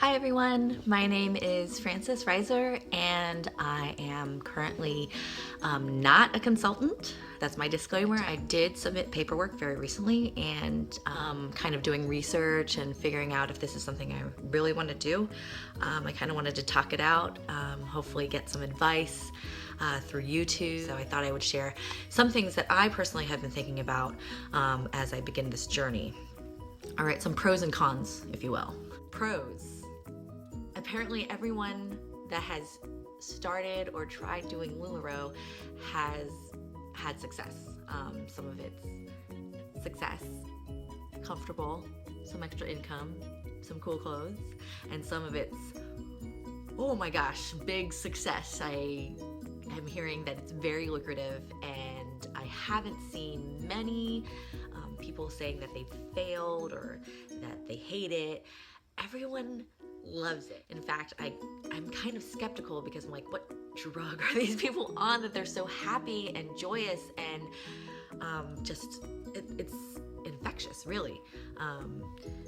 Hi everyone, my name is Frances Ryser and I am currently not a consultant. That's my disclaimer. I did submit paperwork very recently and kind of doing research and figuring out if this is something I really want to do. I kind of wanted to talk it out, hopefully get some advice through YouTube. So I thought I would share some things that I personally have been thinking about as I begin this journey. All right, some pros and cons, if you will. Pros. Apparently everyone that has started or tried doing LuLaRoe has had success. Some of it's success, comfortable, some extra income, some cool clothes, and some of it's, oh my gosh, big success. I am hearing that it's very lucrative, and I haven't seen many people saying that they failed or that they hate it. Everyone loves it. In fact, I'm kind of skeptical because I'm like, what drug are these people on that they're so happy and joyous and it's infectious, really.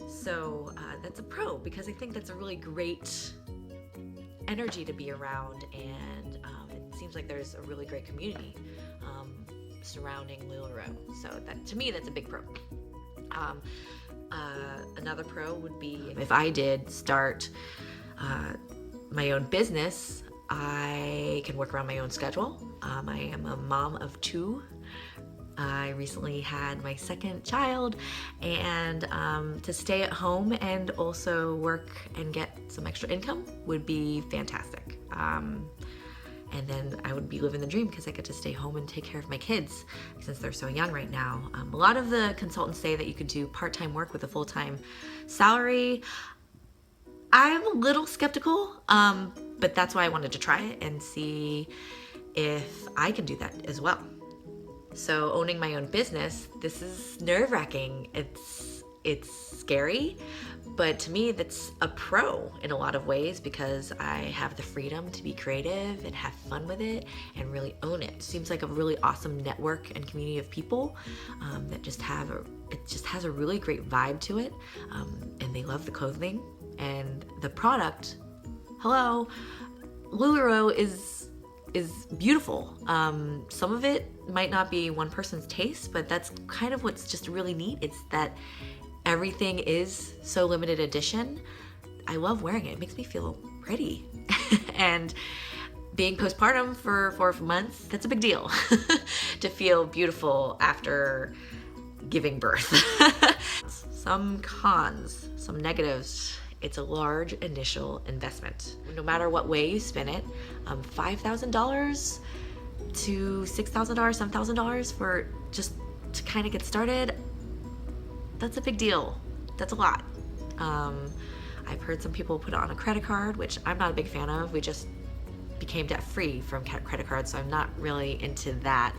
So that's a pro because I think that's a really great energy to be around, and it seems like there's a really great community surrounding LuLaRoe. So that, to me, that's a big pro. Another pro would be if I did start my own business, I can work around my own schedule. I am a mom of two. I recently had my second child, and to stay at home and also work and get some extra income would be fantastic. And then I would be living the dream because I get to stay home and take care of my kids since they're so young right now. A lot of the consultants say that you could do part-time work with a full-time salary. I'm a little skeptical, but that's why I wanted to try it and see if I can do that as well. So owning my own business, this is nerve-wracking. It's scary, but to me that's a pro in a lot of ways because I have the freedom to be creative and have fun with it and really own it. Seems like a really awesome network and community of people that just has a really great vibe to it, and they love the clothing and the product. Hello, LuLaRoe is beautiful. Some of it might not be one person's taste, but that's kind of what's just really neat. It's that everything is so limited edition. I love wearing it. It makes me feel pretty. And being postpartum for 4 months, that's a big deal to feel beautiful after giving birth. Some cons, some negatives. It's a large initial investment. No matter what way you spin it, $5,000 to $6,000, $7,000 for just to kind of get started, that's a big deal. That's a lot. I've heard some people put it on a credit card, which I'm not a big fan of. We just became debt free from credit cards, so I'm not really into that.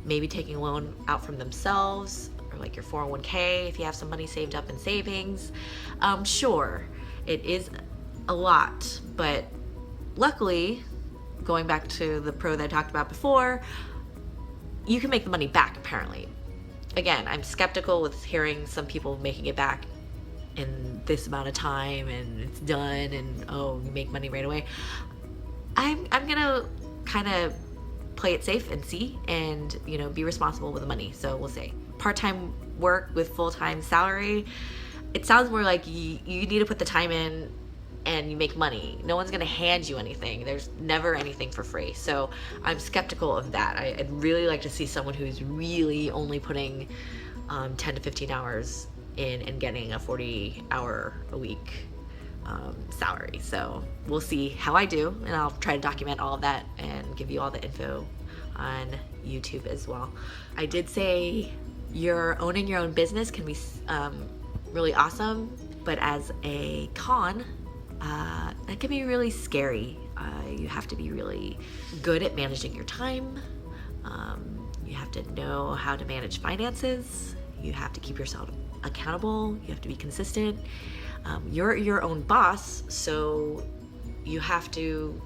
Maybe taking a loan out from themselves, or like your 401k if you have some money saved up in savings. Sure, it is a lot, but luckily, going back to the pro that I talked about before, you can make the money back apparently. Again, I'm skeptical with hearing some people making it back in this amount of time and it's done and oh, you make money right away. I'm gonna kind of play it safe and see and be responsible with the money. So we'll say part-time work with full-time salary. It sounds more like you need to put the time in and you make money. No one's gonna hand you anything. There's never anything for free. So I'm skeptical of that. I'd really like to see someone who's really only putting 10 to 15 hours in and getting a 40-hour-a-week salary. So we'll see how I do, and I'll try to document all of that and give you all the info on YouTube as well. I did say owning your own business can be really awesome, but as a con, that can be really scary. You have to be really good at managing your time. You have to know how to manage finances. You have to keep yourself accountable. You have to be consistent. You're your own boss, so you have to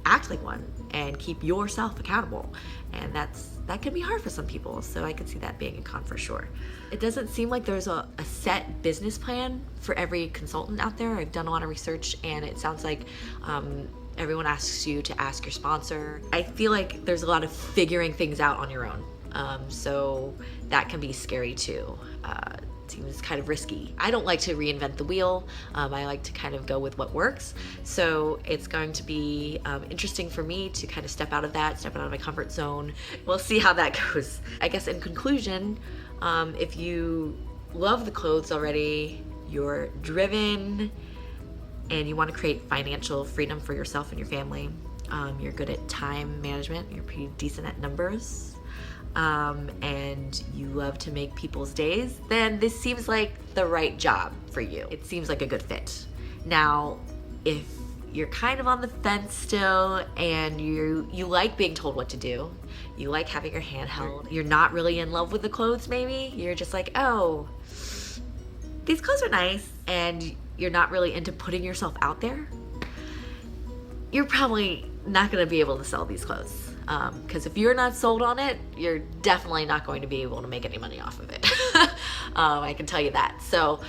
act like one and keep yourself accountable. And that can be hard for some people, so I can see that being a con for sure. It doesn't seem like there's a set business plan for every consultant out there. I've done a lot of research, and it sounds like everyone asks you to ask your sponsor. I feel like there's a lot of figuring things out on your own, so that can be scary too. Seems kind of risky. I don't like to reinvent the wheel. I like to kind of go with what works. So it's going to be interesting for me to kind of step out of my comfort zone. We'll see how that goes. I guess in conclusion, if you love the clothes already, you're driven, and you want to create financial freedom for yourself and your family, you're good at time management, you're pretty decent at numbers, and you love to make people's days, then this seems like the right job for you. It seems like a good fit. Now, if you're kind of on the fence still, and you like being told what to do, you like having your hand held, you're not really in love with the clothes maybe, you're just like, oh, these clothes are nice, and you're not really into putting yourself out there, you're probably not going to be able to sell these clothes. Because if you're not sold on it, you're definitely not going to be able to make any money off of it. I can tell you that. So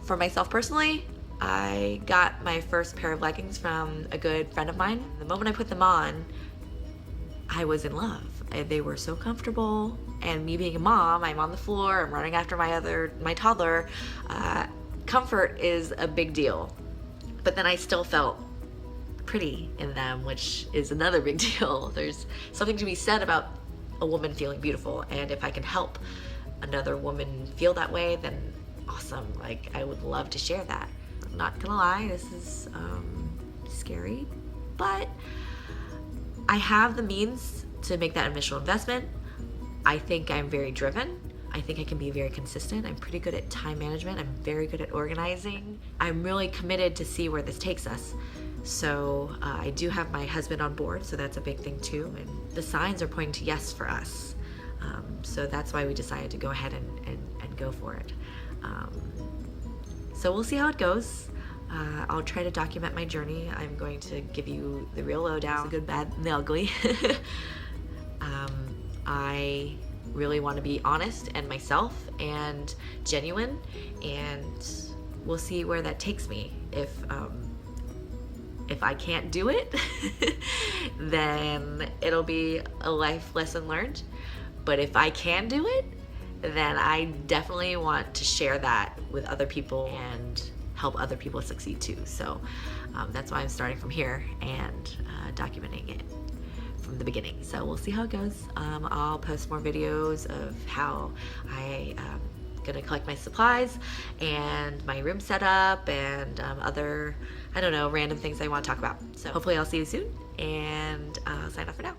for myself personally, I got my first pair of leggings from a good friend of mine. The moment I put them on, I was in love. They were so comfortable, and me being a mom, I'm on the floor, I'm running after my toddler. Comfort is a big deal, but then I still felt pretty in them, which is another big deal. There's something to be said about a woman feeling beautiful, and if I can help another woman feel that way, then awesome. Like, I would love to share that. I'm not gonna lie, this is scary, but I have the means to make that initial investment. I think I'm very driven. I think I can be very consistent. I'm pretty good at time management. I'm very good at organizing. I'm really committed to see where this takes us. So I do have my husband on board, so that's a big thing too. And the signs are pointing to yes for us. So that's why we decided to go ahead and go for it. So we'll see how it goes. I'll try to document my journey. I'm going to give you the real lowdown, the good, bad, and the ugly. I really want to be honest and myself and genuine, and we'll see where that takes me. If I can't do it, then it'll be a life lesson learned. But if I can do it, then I definitely want to share that with other people and help other people succeed too. So that's why I'm starting from here and documenting it from the beginning. So we'll see how it goes. I'll post more videos of how I gonna collect my supplies and my room setup and other, I don't know, random things I want to talk about. So hopefully I'll see you soon, and I'll sign off for now.